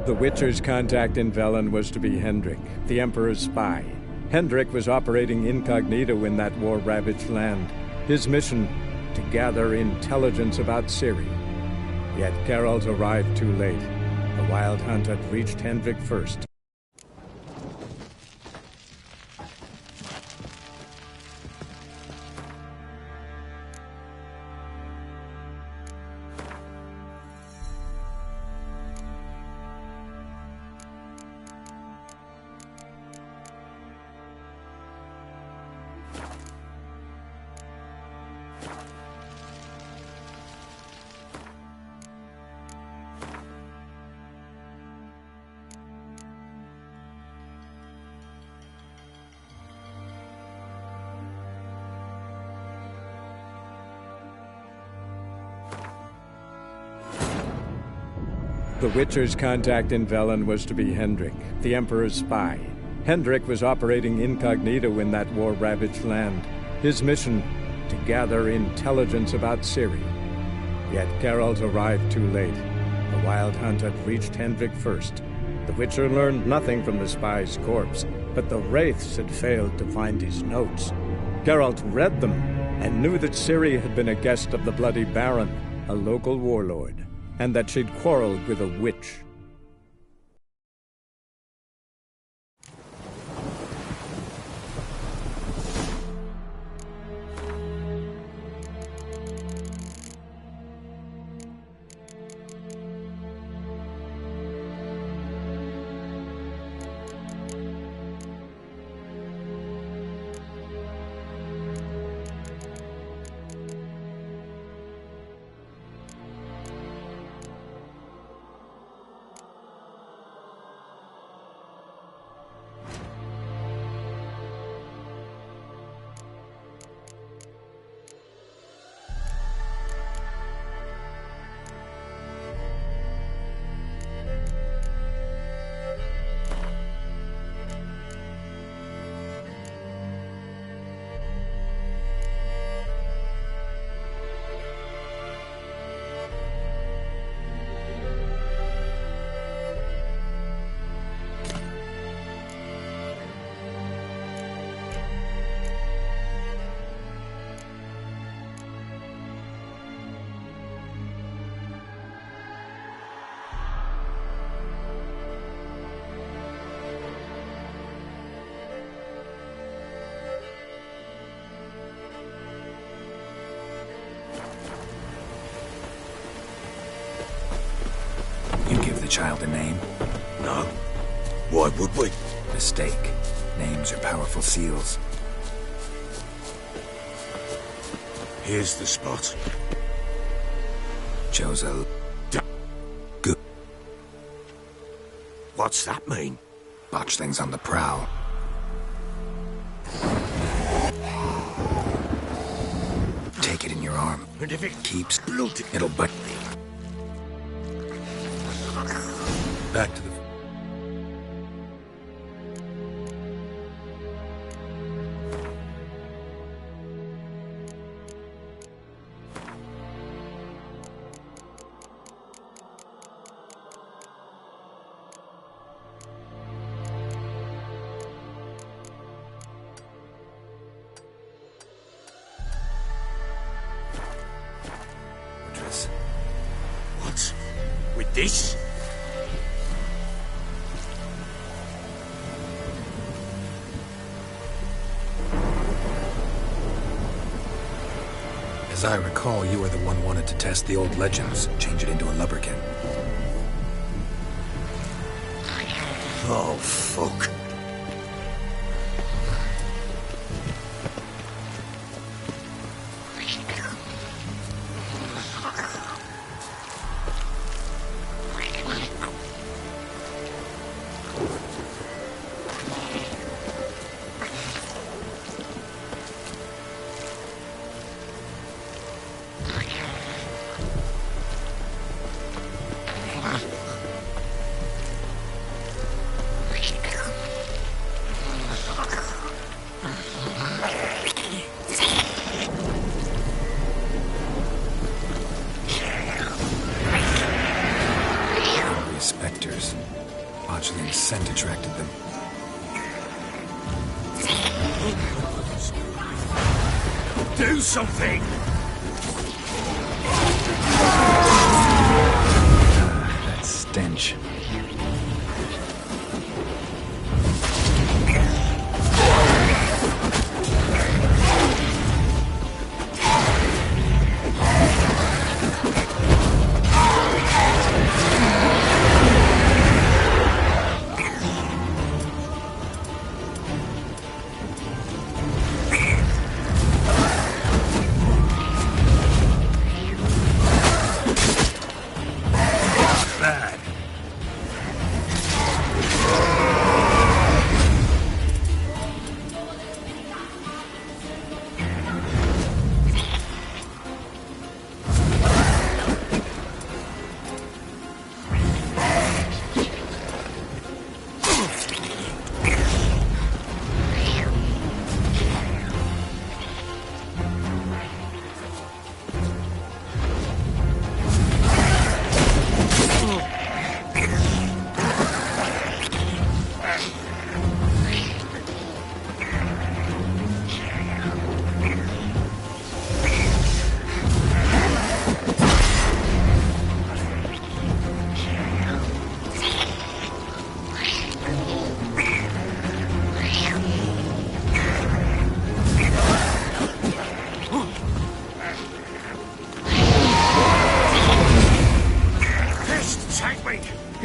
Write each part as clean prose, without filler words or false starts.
The Witcher's contact in Velen was to be Hendrik, the Emperor's spy. Hendrik was operating incognito in that war-ravaged land. His mission, to gather intelligence about Ciri. Yet Geralt arrived too late. The Wild Hunt had reached Hendrik first. The Witcher's contact in Velen was to be Hendrik, the Emperor's spy. Hendrik was operating incognito in that war-ravaged land. His mission, to gather intelligence about Ciri. Yet Geralt arrived too late. The Wild Hunt had reached Hendrik first. The Witcher learned nothing from the spy's corpse, but the Wraiths had failed to find his notes. Geralt read them, and knew that Ciri had been a guest of the Bloody Baron, a local warlord, and that she'd quarreled with a witch. The child a name? No. Why would we? Mistake. Names are powerful seals. Here's the spot. Chose a... good. What's that mean? Botchlings on the prowl. Take it in your arm. And if it Keeps blood, it'll bite. Back to the... Fortress. what? With this? As I recall, you were the one wanted to test the old legends, change it into a lubberkin. Oh, fuck. Specters. scent attracted them. Do something! That stench.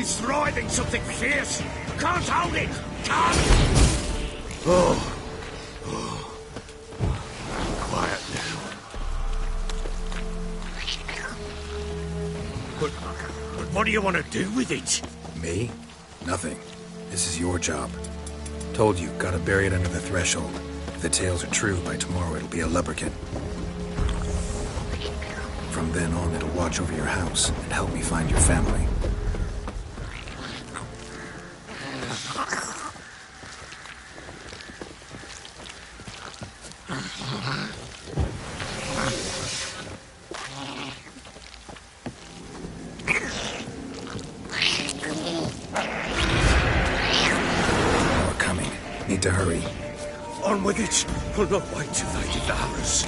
It's writhing something fierce. Can't hold it. Can't. Quiet now. But what do you want to do with it? Me? Nothing. This is your job. Told you, gotta bury it under the threshold. If the tales are true, by tomorrow it'll be a lubberkin. From then on, it'll watch over your house and help me find your family. More coming. Need to hurry. On with it. We'll not wait till they devour us.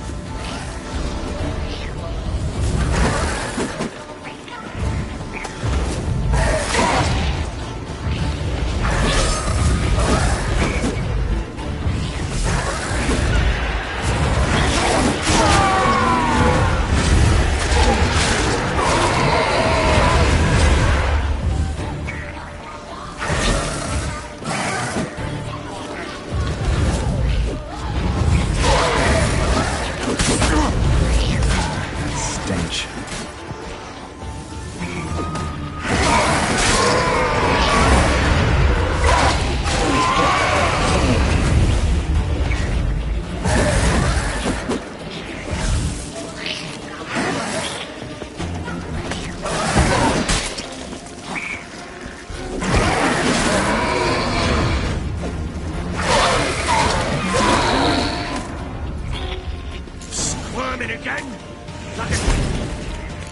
Again?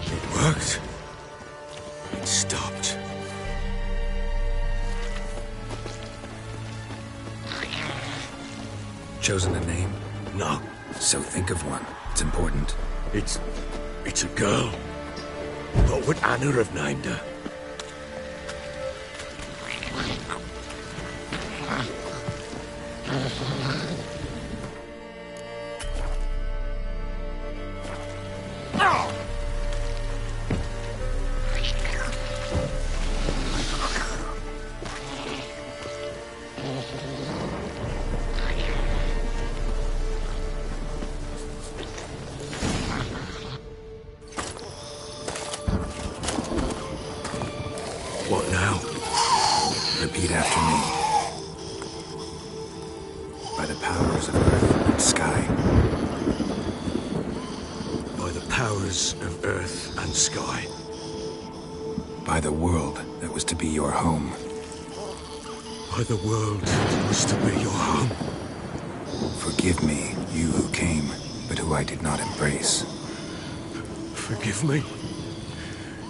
It worked. It stopped. Chosen a name? No. So think of one. It's important. It's a girl. What would Anna have named her? What now? Repeat after me. By the powers of earth and sky. By the powers of earth and sky. By the world that was to be your home. By the world that was to be your home. Forgive me, you who came, but who I did not embrace. Forgive me.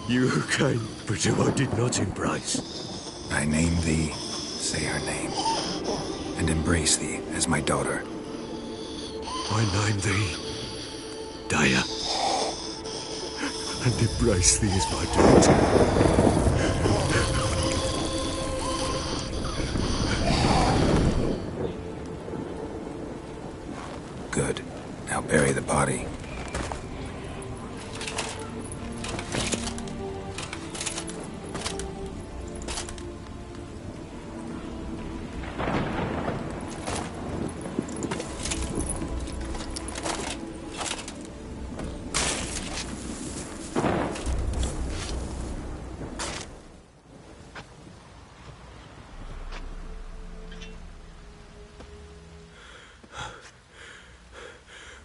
You who came, but who I did not embrace. I name thee Say her name, and embrace thee as my daughter. I name thee Daya, and embrace thee as my daughter. Good. Now bury the body.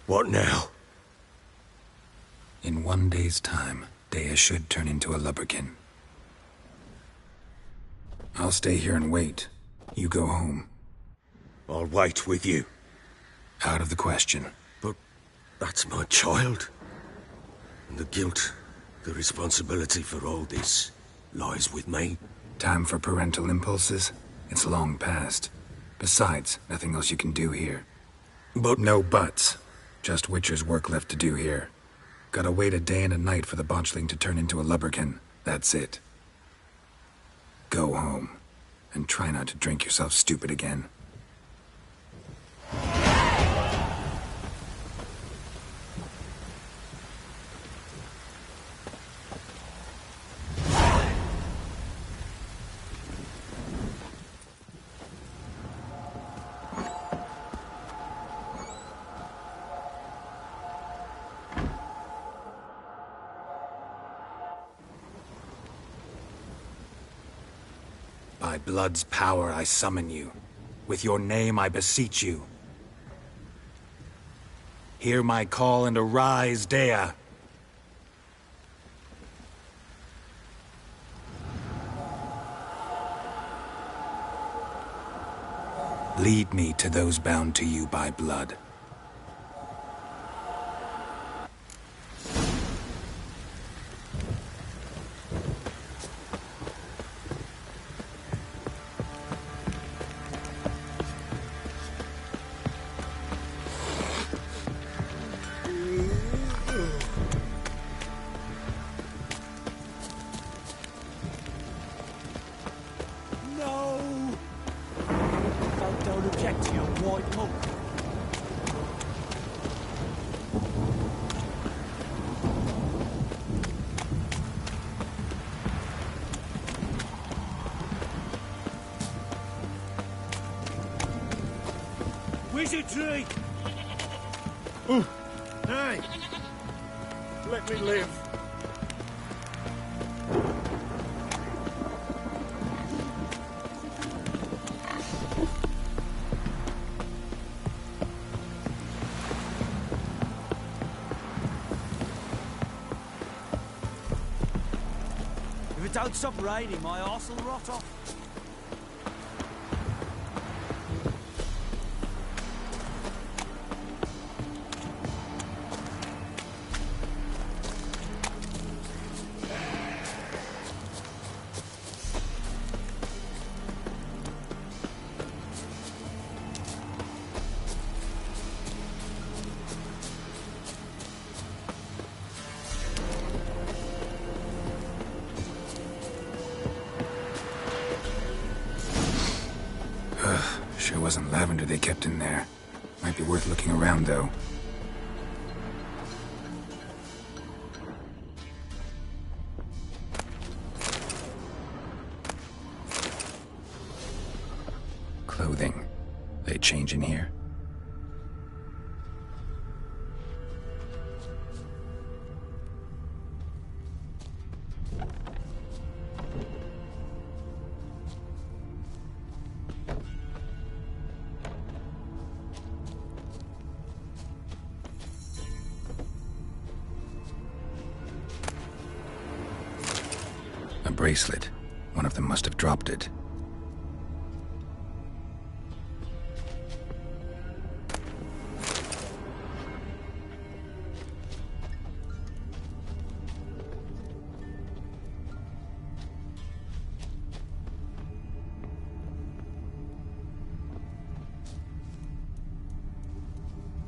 What now? In 1 day's time, Dea should turn into a lubberkin. I'll stay here and wait. You go home. I'll wait with you. Out of the question. But that's my child. And the guilt, the responsibility for all this lies with me. Time for parental impulses? It's long past. Besides, nothing else you can do here. But No buts. Just Witcher's work left to do here. Gotta wait a day and a night for the botchling to turn into a lubberkin. That's it. Go home. And try not to drink yourself stupid again. By blood's power I summon you. With your name I beseech you. Hear my call and arise, Dea. Lead me to those bound to you by blood. Don't object to your white monk. Witcher3! hey, let me live. If it don't stop raining, my arse will rot off. Sure wasn't lavender they kept in there. Might be worth looking around, though. Clothing. They change in here? A bracelet. One of them must have dropped it.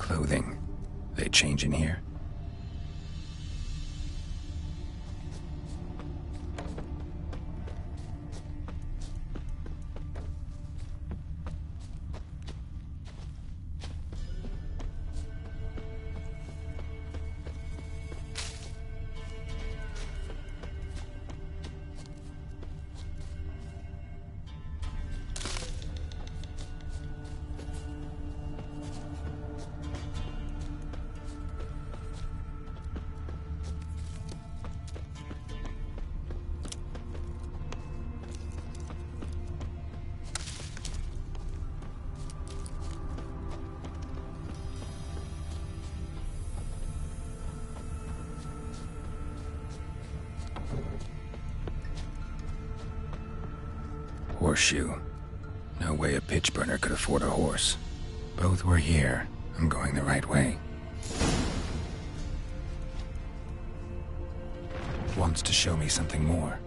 clothing. They change in here? Horseshoe. No way a pitch burner could afford a horse. Both were here. I'm going the right way. Wants to show me something more.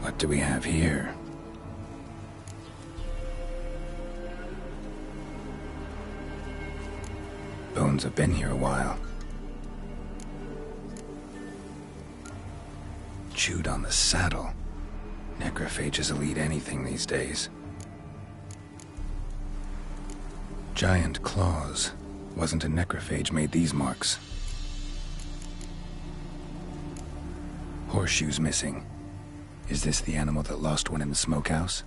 What do we have here? Bones have been here a while. Chewed on the saddle. Necrophages will eat anything these days. Giant claws. Wasn't a necrophage made these marks. Horseshoes missing. Is this the animal that lost one in the smokehouse?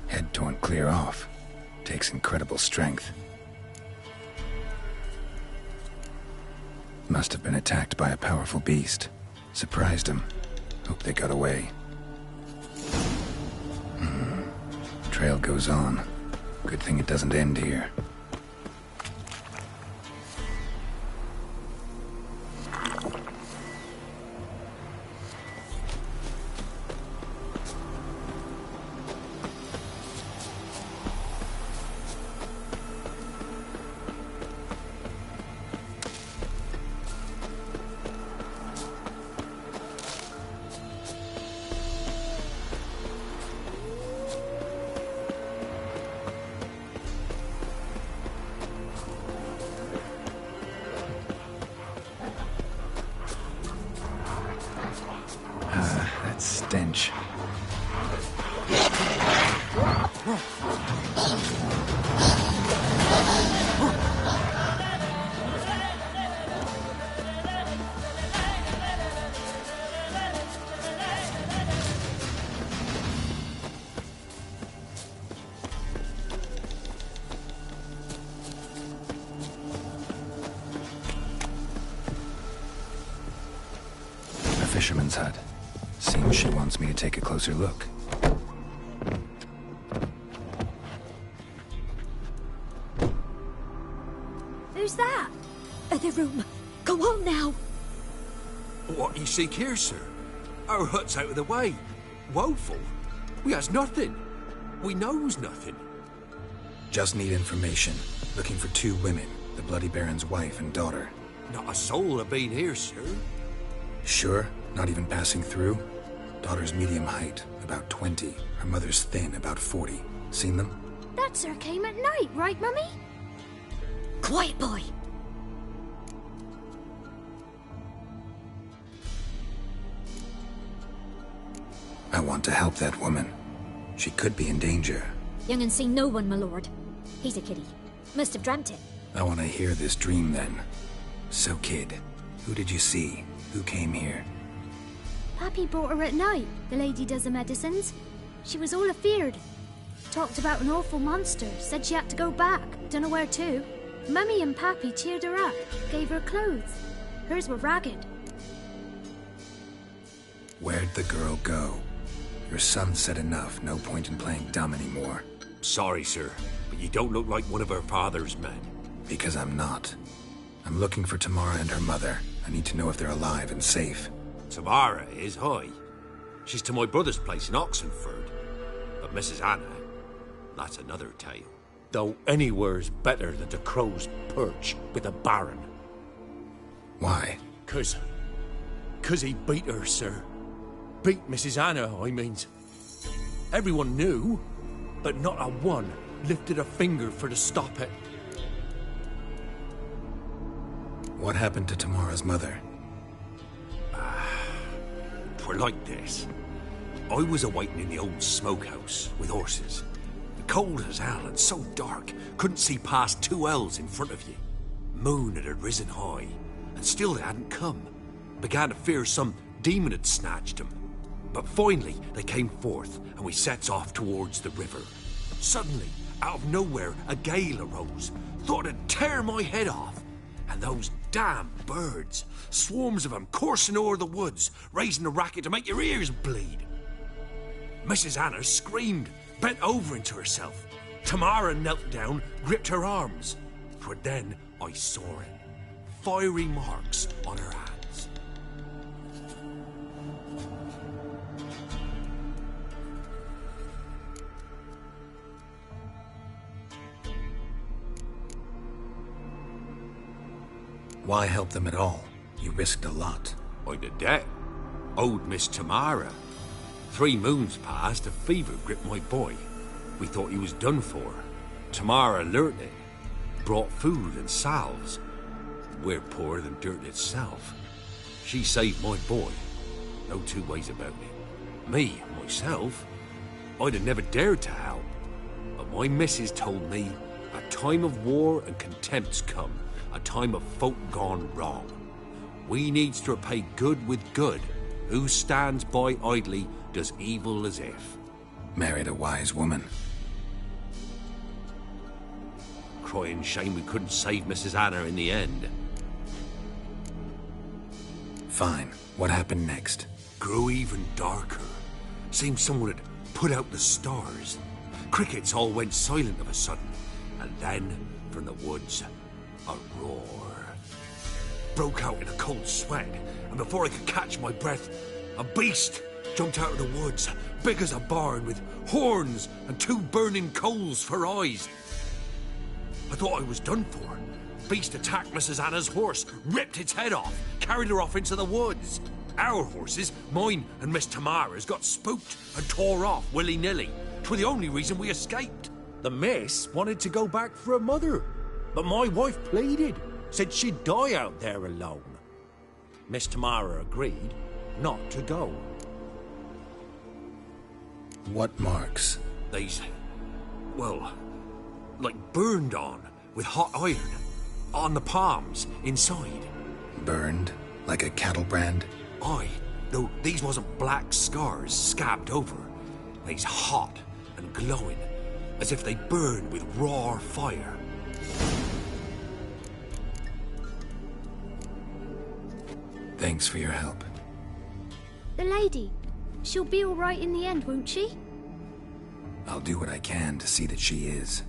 Head torn clear off. Takes incredible strength. Must have been attacked by a powerful beast. Surprised him. Hope they got away. Trail goes on. Good thing it doesn't end here. That stench. A fisherman's hut. Seems she wants me to take a closer look. Who's that? Other room. Go on now. What you seek here, sir? Our hut's out of the way. Woeful. We has nothing. We knows nothing. Just need information. Looking for 2 women. The Bloody Baron's wife and daughter. Not a soul have been here, sir. Sure? Not even passing through? Daughter's medium height, about 20. Her mother's thin, about 40. Seen them? That sir came at night, right, Mummy? Quiet, boy. I want to help that woman. She could be in danger. Young and seen no one, my lord. He's a kiddie. Must have dreamt it. I want to hear this dream then. So, kid, who did you see? Who came here? Pappy brought her at night. The lady does the medicines. She was all afeared. Talked about an awful monster. Said she had to go back. Don't know where to. Mummy and Pappy cheered her up. Gave her clothes. Hers were ragged. Where'd the girl go? Your son said enough. No point in playing dumb anymore. Sorry, sir, but you don't look like one of her father's men. Because I'm not. I'm looking for Tamara and her mother. I need to know if they're alive and safe. Tamara is, hi. She's to my brother's place in Oxenford. But Mrs. Anna, that's another tale. Though anywhere's better than the crow's perch with a baron. Why? 'Cause he beat her, sir. Beat Mrs. Anna, I means. Everyone knew, but not a one lifted a finger for to stop it. What happened to Tamara's mother? Twere like this. I was awaiting in the old smokehouse with horses. Cold as hell and so dark, couldn't see past 2 ells in front of you. Moon had risen high, and still they hadn't come. Began to fear some demon had snatched them. But finally, they came forth, and we sets off towards the river. Suddenly, out of nowhere, a gale arose. Thought it'd tear my head off. And those damn birds, swarms of them coursing o'er the woods, raising a racket to make your ears bleed. Mrs. Anna screamed, bent over into herself. Tamara knelt down, gripped her arms. 'Twere then I saw it. Fiery marks on her hands. Why help them at all? You risked a lot. I'd a debt. Owed Miss Tamara. 3 moons passed, a fever gripped my boy. We thought he was done for. Tamara learnt it. Brought food and salves. We're poorer than dirt itself. She saved my boy. No 2 ways about it. Me, myself, I'd have never dared to help. But my missus told me a time of war and contempt's come, a time of folk gone wrong. We needs to repay good with good. Who stands by idly does evil as if. Married a wise woman. Crying shame we couldn't save Mrs. Anna in the end. Fine. What happened next? Grew even darker. Seemed someone had put out the stars. Crickets all went silent of a sudden. And then, from the woods, a roar. Broke out in a cold sweat, and before I could catch my breath, a beast jumped out of the woods, big as a barn, with horns and 2 burning coals for eyes. I thought I was done for. Beast attacked Mrs. Anna's horse, ripped its head off, carried her off into the woods. Our horses, mine and Miss Tamara's, got spooked and tore off willy-nilly. 'Twere the only reason we escaped. The miss wanted to go back for her mother, but my wife pleaded, said she'd die out there alone. Miss Tamara agreed not to go. What marks? These, well, like burned on with hot iron. On the palms, inside. Burned? Like a cattle brand? Aye, though these wasn't black scars scabbed over. They's hot and glowing, as if they burned with raw fire. Thanks for your help. The lady, she'll be all right in the end, won't she? I'll do what I can to see that she is.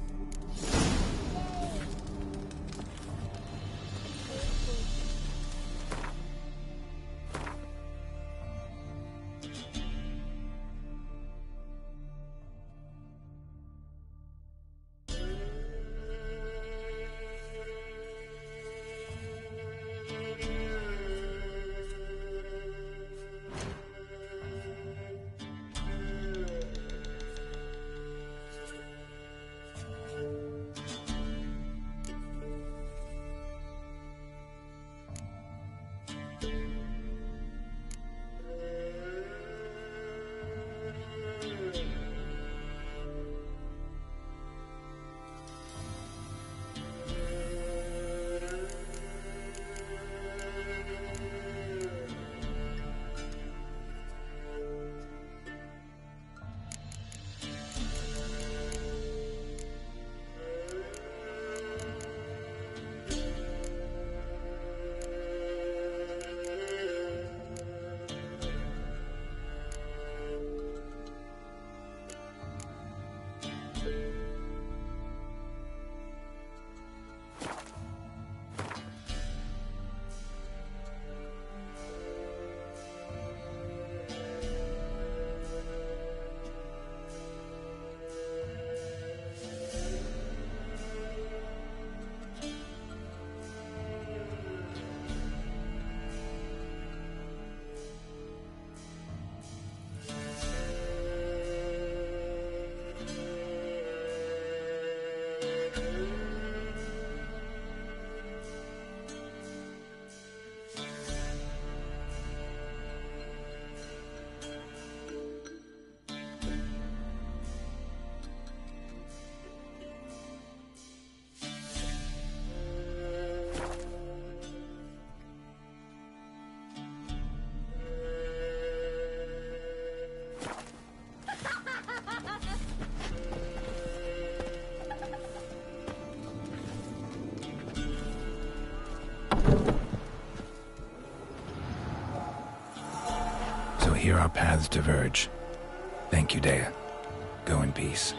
Here our paths diverge. Thank you, Dea. Go in peace.